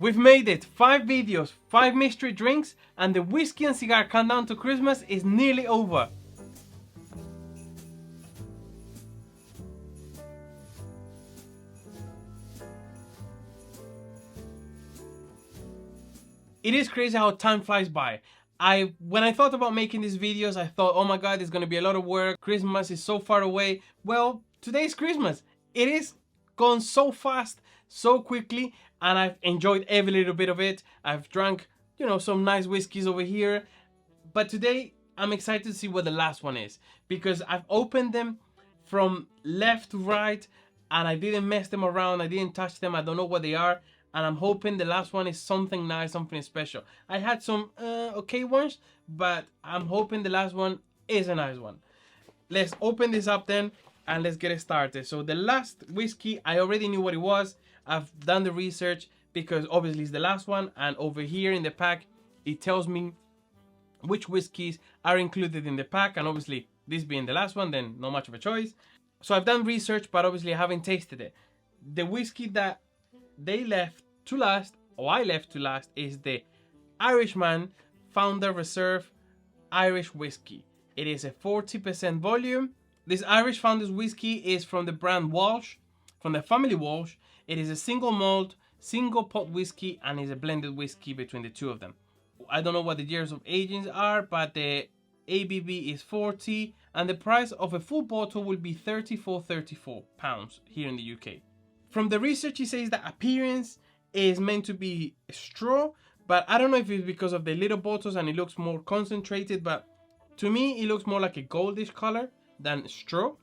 We've made it. 5 videos, 5 mystery drinks, and the whiskey and cigar countdown to Christmas is nearly over. It is crazy how time flies by. When I thought about making these videos, I thought, oh my god, it's gonna be a lot of work. Christmas is so far away. Well, today's Christmas. It is gone so fast, so quickly, and I've enjoyed every little bit of it. I've drank, you know, some nice whiskeys over here. But today, I'm excited to see what the last one is, because I've opened them from left to right, and I didn't mess them around. I didn't touch them. I don't know what they are. And I'm hoping the last one is something nice, something special. I had some okay ones, but I'm hoping the last one is a nice one. Let's open this up then, and let's get it started. So the last whiskey, I already knew what it was. I've done the research because obviously it's the last one. And over here in the pack, it tells me which whiskeys are included in the pack. And obviously this being the last one, then not much of a choice. So I've done research, but obviously I haven't tasted it. The whiskey that they left to last, or I left to last, is the Irishman Founder Reserve Irish Whiskey. It is a 40% volume. This Irish Founders Whiskey is from the brand Walsh, from the family Walsh. It is a single malt, single pot whiskey, and is a blended whiskey between the two of them. I don't know what the years of aging are, but the ABV is 40, and the price of a full bottle will be £34 here in the UK. From the research, it says that appearance is meant to be straw, but I don't know if it's because of the little bottles and it looks more concentrated, but to me, it looks more like a goldish color than straw.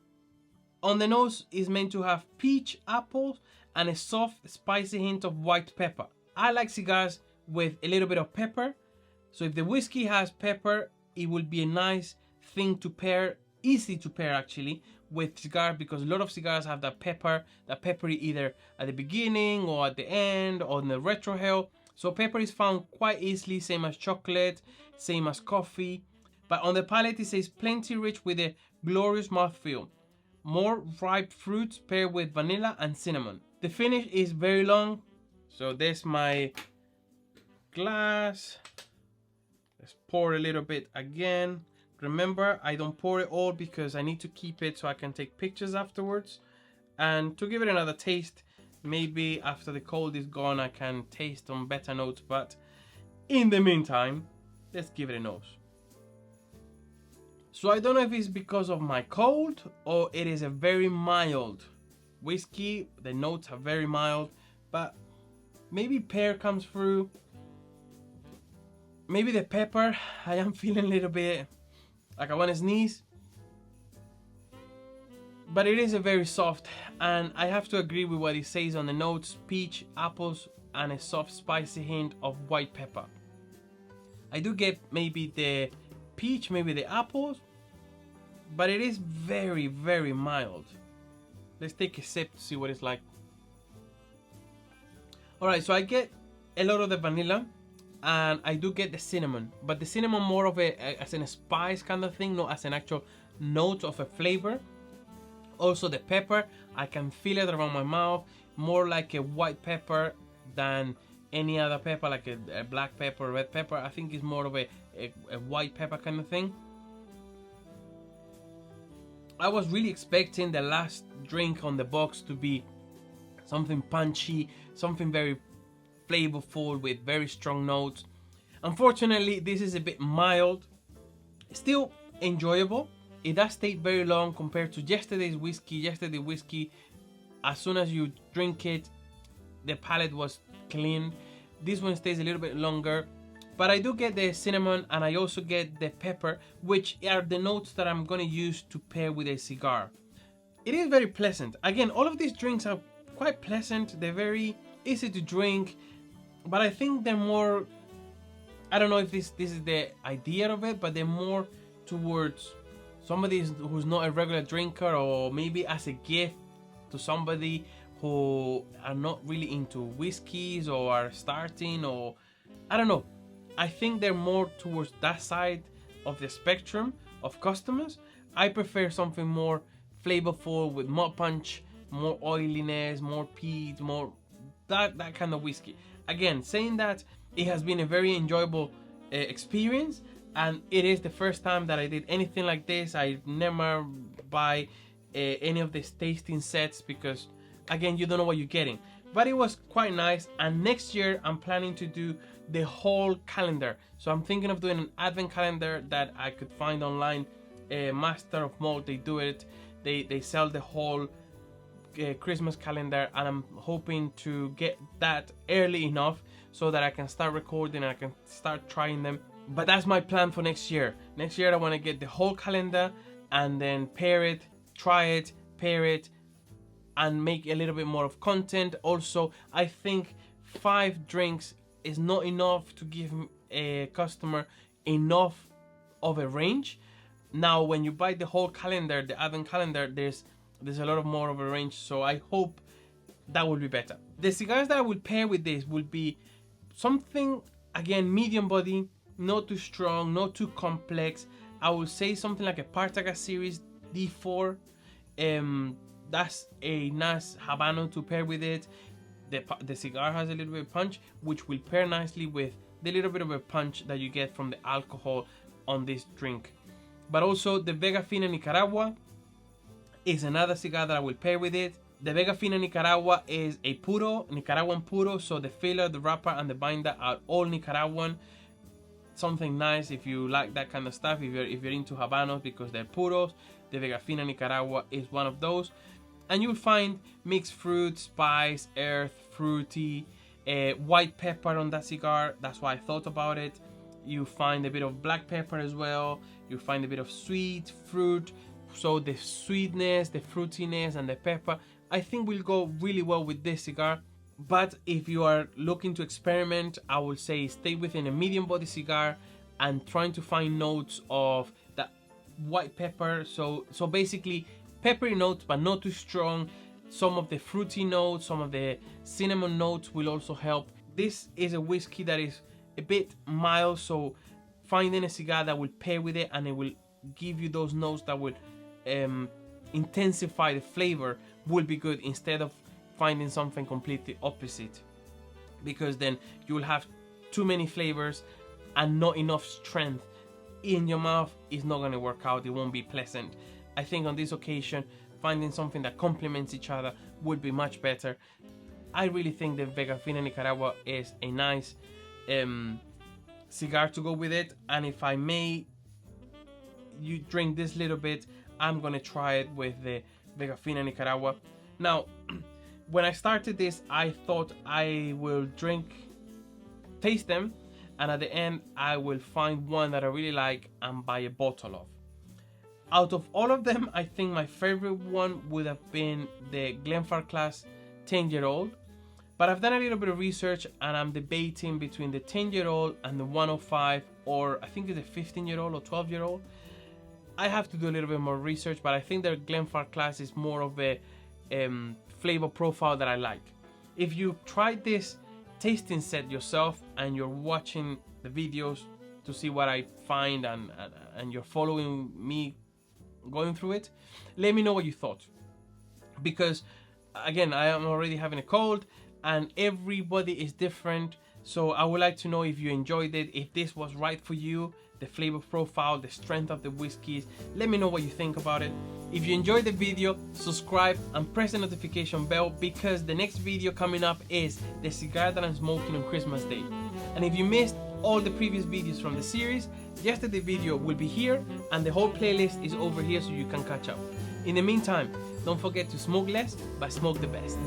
On the nose, is meant to have peach, apples, and a soft, spicy hint of white pepper. I like cigars with a little bit of pepper, so if the whiskey has pepper, it will be a nice thing to pair, easy to pair actually, with cigar, because a lot of cigars have that peppery either at the beginning or at the end or in the retrohale. So pepper is found quite easily, same as chocolate, same as coffee. But on the palate it says plenty rich with a glorious mouthfeel. More ripe fruits paired with vanilla and cinnamon. The finish is very long. So there's my glass. Let's pour a little bit again. Remember, I don't pour it all because I need to keep it so I can take pictures afterwards. And to give it another taste, maybe after the cold is gone, I can taste on better notes. But in the meantime, let's give it a nose. So I don't know if it's because of my cold or it is a very mild whiskey. The notes are very mild, but maybe pear comes through. Maybe the pepper, I am feeling a little bit like I want to sneeze. But it is a very soft, and I have to agree with what it says on the notes: peach, apples, and a soft spicy hint of white pepper. I do get maybe the peach, maybe the apples, but it is very, very mild. Let's take a sip to see what it's like. Alright, so I get a lot of the vanilla, and I do get the cinnamon, but the cinnamon more of as in a spice kind of thing, not as an actual note of a flavor. Also the pepper, I can feel it around my mouth, more like a white pepper than any other pepper, like a black pepper, red pepper. I think it's more of a white pepper kind of thing. I was really expecting the last drink on the box to be something punchy, something very flavorful with very strong notes. Unfortunately, this is a bit mild, still enjoyable. It does take very long compared to yesterday's whiskey. Yesterday's whiskey, as soon as you drink it, the palate was clean. This one stays a little bit longer, but I do get the cinnamon and I also get the pepper, which are the notes that I'm gonna use to pair with a cigar. It is very pleasant. Again, all of these drinks are quite pleasant. They're very easy to drink, but I think they're more, I don't know if this is the idea of it, but they're more towards somebody who's not a regular drinker, or maybe as a gift to somebody who are not really into whiskeys or are starting, or I don't know. I think they're more towards that side of the spectrum of customers. I prefer something more flavorful with more punch, more oiliness, more peat, more that kind of whiskey. again, saying that, it has been a very enjoyable experience, and it is the first time that I did anything like this. I never buy any of these tasting sets because, again, you don't know what you're getting. But it was quite nice, and next year I'm planning to do the whole calendar. So I'm thinking of doing an advent calendar that I could find online. Master of Malt, they do it. They sell the whole Christmas calendar, and I'm hoping to get that early enough so that I can start recording and I can start trying them. But that's my plan for next year. Next year I want to get the whole calendar and then pair it, try it, pair it, and make a little bit more of content. Also, I think 5 drinks is not enough to give a customer enough of a range. Now, when you buy the whole calendar, the advent calendar, there's a lot of more of a range, so I hope that will be better. The cigars that I will pair with this will be something, again, medium body, not too strong, not too complex. I will say something like a Partagas series D4. That's a nice Habano to pair with it. The cigar has a little bit of punch, which will pair nicely with the little bit of a punch that you get from the alcohol on this drink. But also the Vega Fina Nicaragua is another cigar that I will pair with it. The Vega Fina Nicaragua is a puro, Nicaraguan puro, so the filler, the wrapper, and the binder are all Nicaraguan. Something nice if you like that kind of stuff, if you're into Habanos because they're puros. The Vega Fina Nicaragua is one of those. And you'll find mixed fruit, spice, earth, fruity, white pepper on that cigar. That's why I thought about it. You find a bit of black pepper as well. You find a bit of sweet fruit. So the sweetness, the fruitiness, and the pepper, I think will go really well with this cigar. But if you are looking to experiment, I would say stay within a medium body cigar and trying to find notes of that white pepper. So basically peppery notes, but not too strong. Some of the fruity notes, some of the cinnamon notes will also help. This is a whiskey that is a bit mild, so finding a cigar that will pair with it and it will give you those notes that will intensify the flavor will be good, instead of finding something completely opposite, because then you will have too many flavors and not enough strength in your mouth. Is not going to work out. It won't be pleasant. I think on this occasion, finding something that complements each other would be much better. I really think the Vega Fina Nicaragua is a nice cigar to go with it, and if I may, you drink this little bit, I'm gonna try it with the Vega Fina Nicaragua. Now, when I started this, I thought I will taste them, and at the end I will find one that I really like and buy a bottle of. Out of all of them, I think my favorite one would have been the Glenfarclas 10-year-old. But I've done a little bit of research and I'm debating between the 10-year-old and the 105, or I think it's a 15-year-old or 12-year-old. I have to do a little bit more research, but I think the Glenfarclas is more of a flavor profile that I like. If you tried this tasting set yourself and you're watching the videos to see what I find and you're following me going through it, let me know what you thought. Because again, I am already having a cold and everybody is different, so I would like to know if you enjoyed it, if this was right for you, the flavor profile, the strength of the whiskeys. Let me know what you think about it. If you enjoyed the video, subscribe and press the notification bell, because the next video coming up is the cigar that I'm smoking on Christmas Day. And if you missed all the previous videos from the series, yesterday's video will be here and the whole playlist is over here so you can catch up. In the meantime, don't forget to smoke less but smoke the best.